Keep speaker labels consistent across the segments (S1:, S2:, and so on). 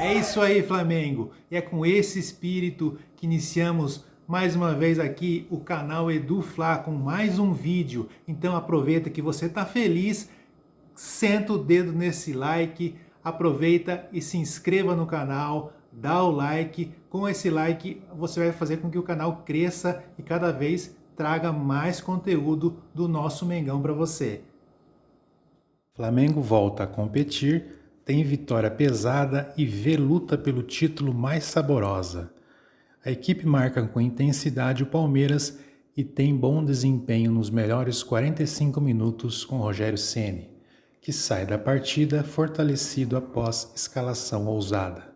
S1: É isso aí, Flamengo! E é com esse espírito que iniciamos mais uma vez aqui o canal Edu Fla com mais um vídeo. Então aproveita que você está feliz, senta o dedo nesse like, aproveita e se inscreva no canal, dá o like. Com esse like você vai fazer com que o canal cresça e cada vez traga mais conteúdo do nosso Mengão para você. Flamengo volta a competir, tem vitória pesada e vê luta pelo título mais saborosa. A equipe marca com intensidade o Palmeiras e tem bom desempenho nos melhores 45 minutos com Rogério Ceni, que sai da partida fortalecido após escalação ousada.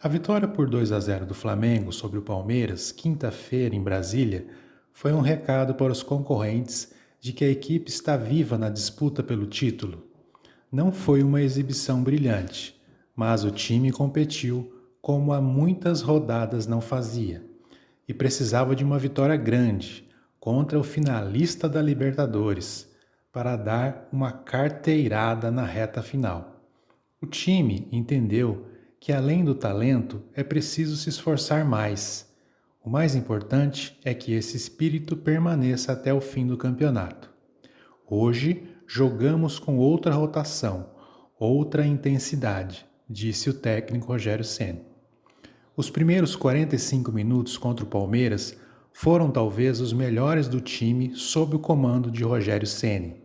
S1: A vitória por 2-0 do Flamengo sobre o Palmeiras, quinta-feira em Brasília, foi um recado para os concorrentes de que a equipe está viva na disputa pelo título. Não foi uma exibição brilhante, mas o time competiu como há muitas rodadas não fazia, e precisava de uma vitória grande contra o finalista da Libertadores para dar uma carteirada na reta final. O time entendeu que além do talento é preciso se esforçar mais. O mais importante é que esse espírito permaneça até o fim do campeonato. Hoje jogamos com outra rotação, outra intensidade, disse o técnico Rogério Ceni. Os primeiros 45 minutos contra o Palmeiras foram talvez os melhores do time sob o comando de Rogério Ceni.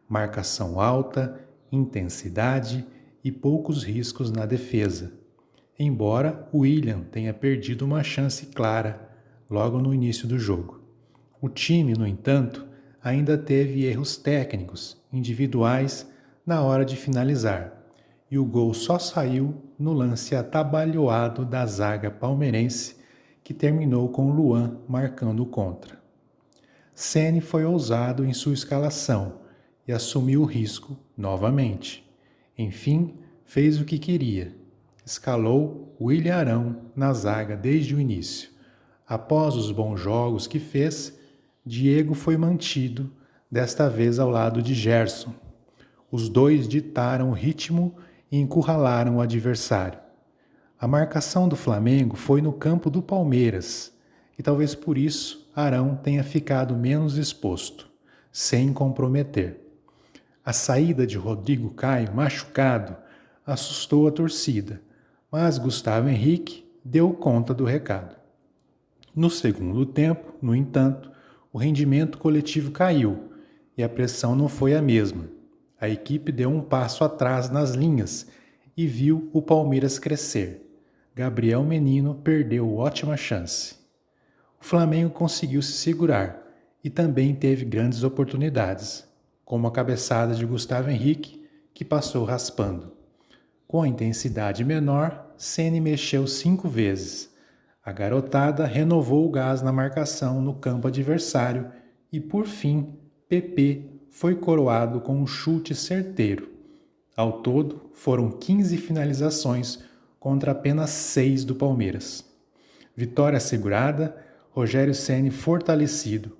S1: Marcação alta, intensidade e poucos riscos na defesa. Embora o William tenha perdido uma chance clara logo no início do jogo. O time, no entanto, ainda teve erros técnicos, individuais, na hora de finalizar, e o gol só saiu no lance atabalhoado da zaga palmeirense, que terminou com Luan marcando contra. Ceni foi ousado em sua escalação e assumiu o risco novamente. Enfim, fez o que queria. Escalou William Arão na zaga desde o início. Após os bons jogos que fez, Diego foi mantido, desta vez ao lado de Gerson. Os dois ditaram o ritmo e encurralaram o adversário. A marcação do Flamengo foi no campo do Palmeiras, e talvez por isso Arão tenha ficado menos exposto, sem comprometer. A saída de Rodrigo Caio, machucado, assustou a torcida, mas Gustavo Henrique deu conta do recado. No segundo tempo, no entanto, o rendimento coletivo caiu e a pressão não foi a mesma. A equipe deu um passo atrás nas linhas e viu o Palmeiras crescer. Gabriel Menino perdeu ótima chance. O Flamengo conseguiu se segurar e também teve grandes oportunidades, como a cabeçada de Gustavo Henrique, que passou raspando. Com a intensidade menor, Ceni mexeu 5 vezes. A garotada renovou o gás na marcação no campo adversário e, por fim, PP foi coroado com um chute certeiro. Ao todo, foram 15 finalizações contra apenas 6 do Palmeiras. Vitória assegurada, Rogério Ceni fortalecido.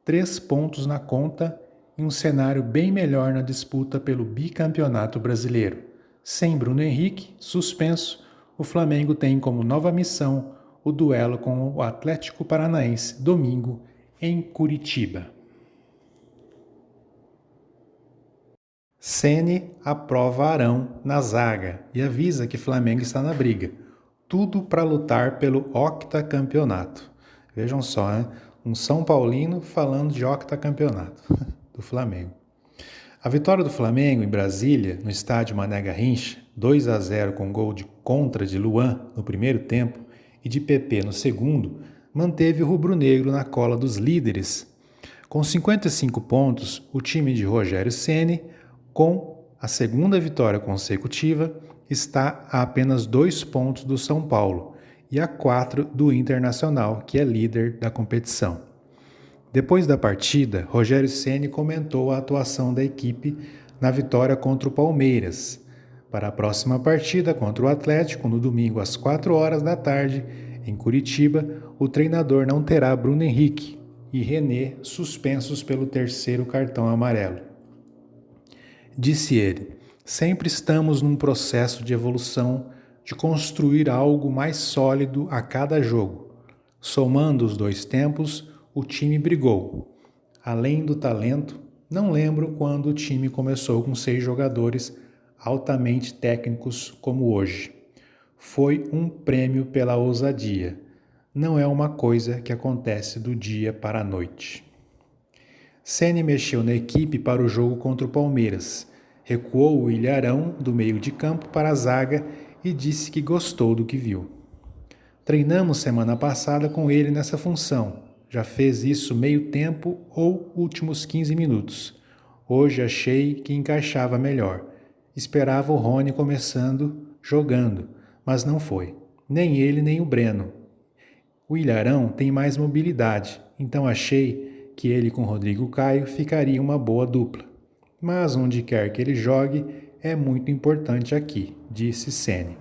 S1: 3 pontos na conta em um cenário bem melhor na disputa pelo bicampeonato brasileiro. Sem Bruno Henrique, suspenso, o Flamengo tem como nova missão o duelo com o Atlético Paranaense, domingo, em Curitiba. Ceni aprova Arão na zaga e avisa que Flamengo está na briga. Tudo para lutar pelo octacampeonato. Vejam só, né? Um São Paulino falando de octacampeonato do Flamengo. A vitória do Flamengo em Brasília, no estádio Mané Garrincha, 2-0 com gol de contra de Luan no primeiro tempo e de PP no segundo, manteve o rubro-negro na cola dos líderes. Com 55 pontos, o time de Rogério Ceni, com a segunda vitória consecutiva, está a apenas 2 pontos do São Paulo e a 4 do Internacional, que é líder da competição. Depois da partida, Rogério Ceni comentou a atuação da equipe na vitória contra o Palmeiras. Para a próxima partida contra o Atlético, no domingo às 4 horas da tarde, em Curitiba, o treinador não terá Bruno Henrique e René suspensos pelo terceiro cartão amarelo. Disse ele, sempre estamos num processo de evolução, de construir algo mais sólido a cada jogo. Somando os 2 tempos, o time brigou. Além do talento, não lembro quando o time começou com 6 jogadores altamente técnicos como hoje. Foi um prêmio pela ousadia. Não é uma coisa que acontece do dia para a noite. Ceni mexeu na equipe para o jogo contra o Palmeiras. Recuou o Ilharão do meio de campo para a zaga e disse que gostou do que viu. Treinamos semana passada com ele nessa função. Já fez isso meio tempo ou últimos 15 minutos. Hoje achei que encaixava melhor. Esperava o Rony começando, jogando, mas não foi. Nem ele, nem o Breno. O Ilharão tem mais mobilidade, então achei que ele com Rodrigo Caio ficaria uma boa dupla. Mas onde quer que ele jogue, é muito importante aqui, disse Ceni.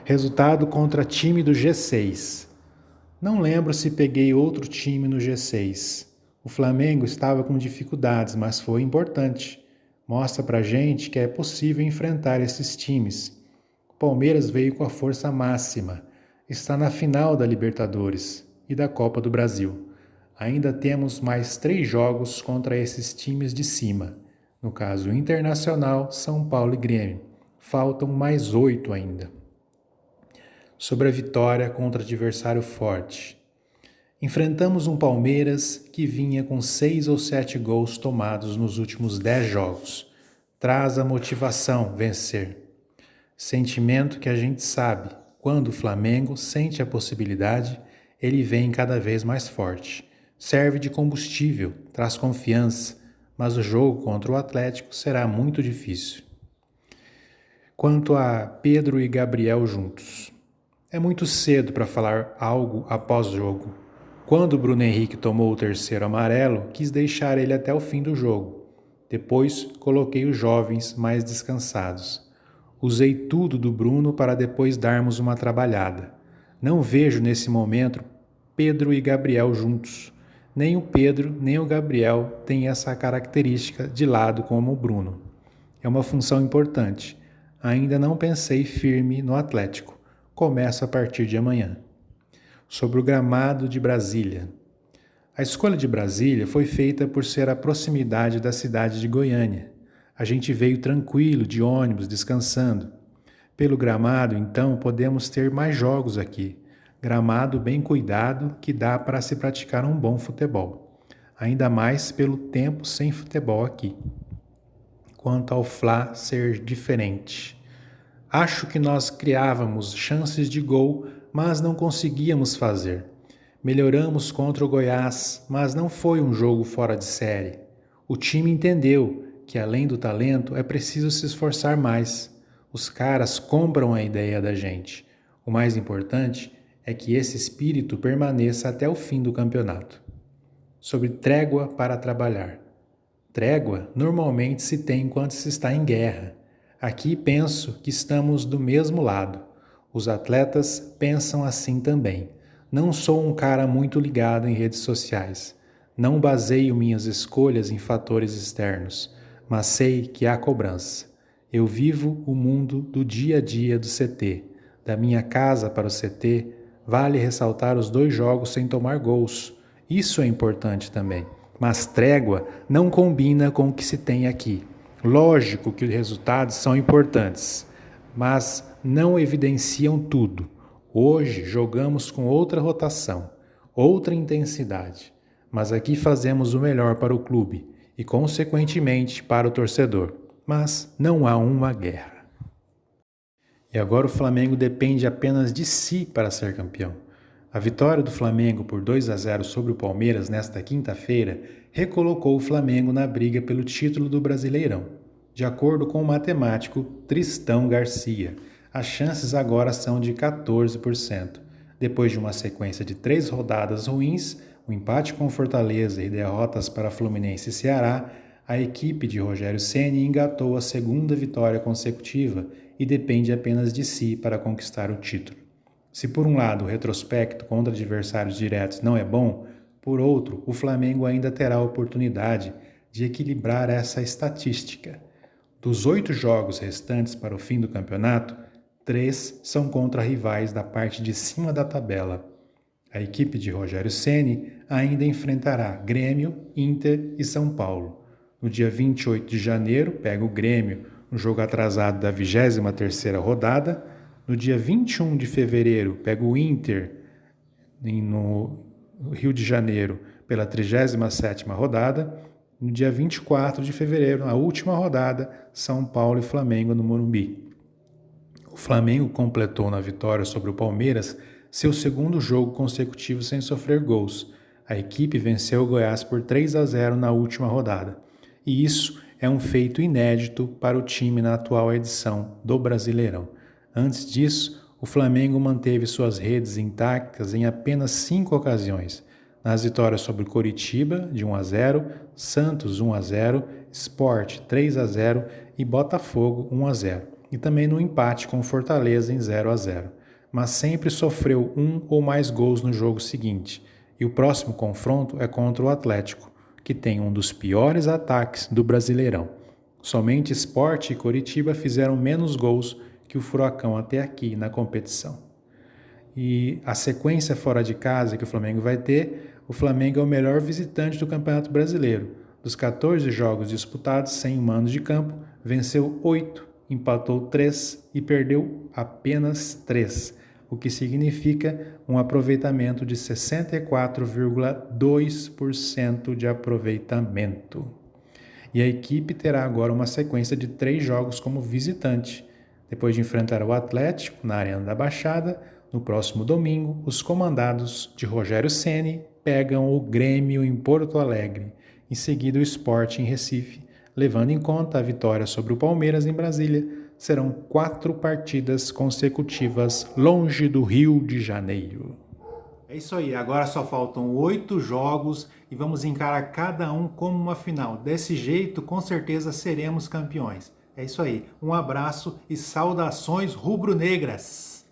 S1: Resultado contra time do G6. Não lembro se peguei outro time no G6. O Flamengo estava com dificuldades, mas foi importante. Mostra pra gente que é possível enfrentar esses times. O Palmeiras veio com a força máxima. Está na final da Libertadores e da Copa do Brasil. Ainda temos mais 3 jogos contra esses times de cima. No caso Internacional, São Paulo e Grêmio. Faltam mais 8 ainda. Sobre a vitória contra adversário forte. Enfrentamos um Palmeiras que vinha com 6 ou 7 gols tomados nos últimos 10 jogos. Traz a motivação vencer. Sentimento que a gente sabe, quando o Flamengo sente a possibilidade, ele vem cada vez mais forte. Serve de combustível, traz confiança, mas o jogo contra o Atlético será muito difícil. Quanto a Pedro e Gabriel juntos. É muito cedo para falar algo após o jogo. Quando o Bruno Henrique tomou o terceiro amarelo, quis deixar ele até o fim do jogo. Depois, coloquei os jovens mais descansados. Usei tudo do Bruno para depois darmos uma trabalhada. Não vejo nesse momento Pedro e Gabriel juntos. Nem o Pedro, nem o Gabriel têm essa característica de lado como o Bruno. É uma função importante. Ainda não pensei firme no Atlético. Começo a partir de amanhã. Sobre o gramado de Brasília. A escolha de Brasília foi feita por ser a proximidade da cidade de Goiânia. A gente veio tranquilo, de ônibus, descansando. Pelo gramado, então, podemos ter mais jogos aqui. Gramado bem cuidado que dá para se praticar um bom futebol. Ainda mais pelo tempo sem futebol aqui. Quanto ao Fla ser diferente. Acho que nós criávamos chances de gol, mas não conseguíamos fazer. Melhoramos contra o Goiás, mas não foi um jogo fora de série. O time entendeu que, além do talento, é preciso se esforçar mais. Os caras compram a ideia da gente. O mais importante é que esse espírito permaneça até o fim do campeonato. Sobre trégua para trabalhar. Trégua normalmente se tem enquanto se está em guerra. Aqui penso que estamos do mesmo lado. Os atletas pensam assim também. Não sou um cara muito ligado em redes sociais. Não baseio minhas escolhas em fatores externos, mas sei que há cobrança. Eu vivo o mundo do dia a dia do CT. Da minha casa para o CT, vale ressaltar os 2 jogos sem tomar gols. Isso é importante também. Mas trégua não combina com o que se tem aqui. Lógico que os resultados são importantes, mas não evidenciam tudo. Hoje jogamos com outra rotação, outra intensidade, mas aqui fazemos o melhor para o clube e, consequentemente, para o torcedor. Mas não há uma guerra. E agora o Flamengo depende apenas de si para ser campeão. A vitória do Flamengo por 2-0 sobre o Palmeiras nesta quinta-feira recolocou o Flamengo na briga pelo título do Brasileirão. De acordo com o matemático Tristão Garcia, as chances agora são de 14%. Depois de uma sequência de 3 rodadas ruins, o empate com Fortaleza e derrotas para Fluminense e Ceará, a equipe de Rogério Ceni engatou a segunda vitória consecutiva e depende apenas de si para conquistar o título. Se por um lado o retrospecto contra adversários diretos não é bom, por outro, o Flamengo ainda terá a oportunidade de equilibrar essa estatística. Dos 8 jogos restantes para o fim do campeonato, 3 são contra rivais da parte de cima da tabela. A equipe de Rogério Ceni ainda enfrentará Grêmio, Inter e São Paulo. No dia 28 de janeiro, pega o Grêmio no jogo atrasado da 23ª rodada. No dia 21 de fevereiro, pega o Inter no Rio de Janeiro pela 37ª rodada. No dia 24 de fevereiro, na última rodada, São Paulo e Flamengo no Morumbi. O Flamengo completou na vitória sobre o Palmeiras seu segundo jogo consecutivo sem sofrer gols. A equipe venceu o Goiás por 3-0 na última rodada. E isso é um feito inédito para o time na atual edição do Brasileirão. Antes disso, o Flamengo manteve suas redes intactas em apenas 5 ocasiões. Nas vitórias sobre Coritiba, de 1-0, Santos 1-0, Sport 3-0 e Botafogo 1-0. E também no empate com Fortaleza em 0-0. Mas sempre sofreu 1 ou mais gols no jogo seguinte. E o próximo confronto é contra o Atlético, que tem um dos piores ataques do Brasileirão. Somente Sport e Coritiba fizeram menos gols que o Furacão até aqui na competição. E a sequência fora de casa que o Flamengo vai ter, o Flamengo é o melhor visitante do Campeonato Brasileiro. Dos 14 jogos disputados, sem mando de campo, venceu 8, empatou 3 e perdeu apenas 3, o que significa um aproveitamento de 64,2% de aproveitamento. E a equipe terá agora uma sequência de 3 jogos como visitante. Depois de enfrentar o Atlético na Arena da Baixada, no próximo domingo, os comandados de Rogério Ceni pegam o Grêmio em Porto Alegre, em seguida o Sport em Recife. Levando em conta a vitória sobre o Palmeiras em Brasília, serão 4 partidas consecutivas longe do Rio de Janeiro. É isso aí, agora só faltam 8 jogos e vamos encarar cada um como uma final. Desse jeito, com certeza seremos campeões. É isso aí, um abraço e saudações rubro-negras!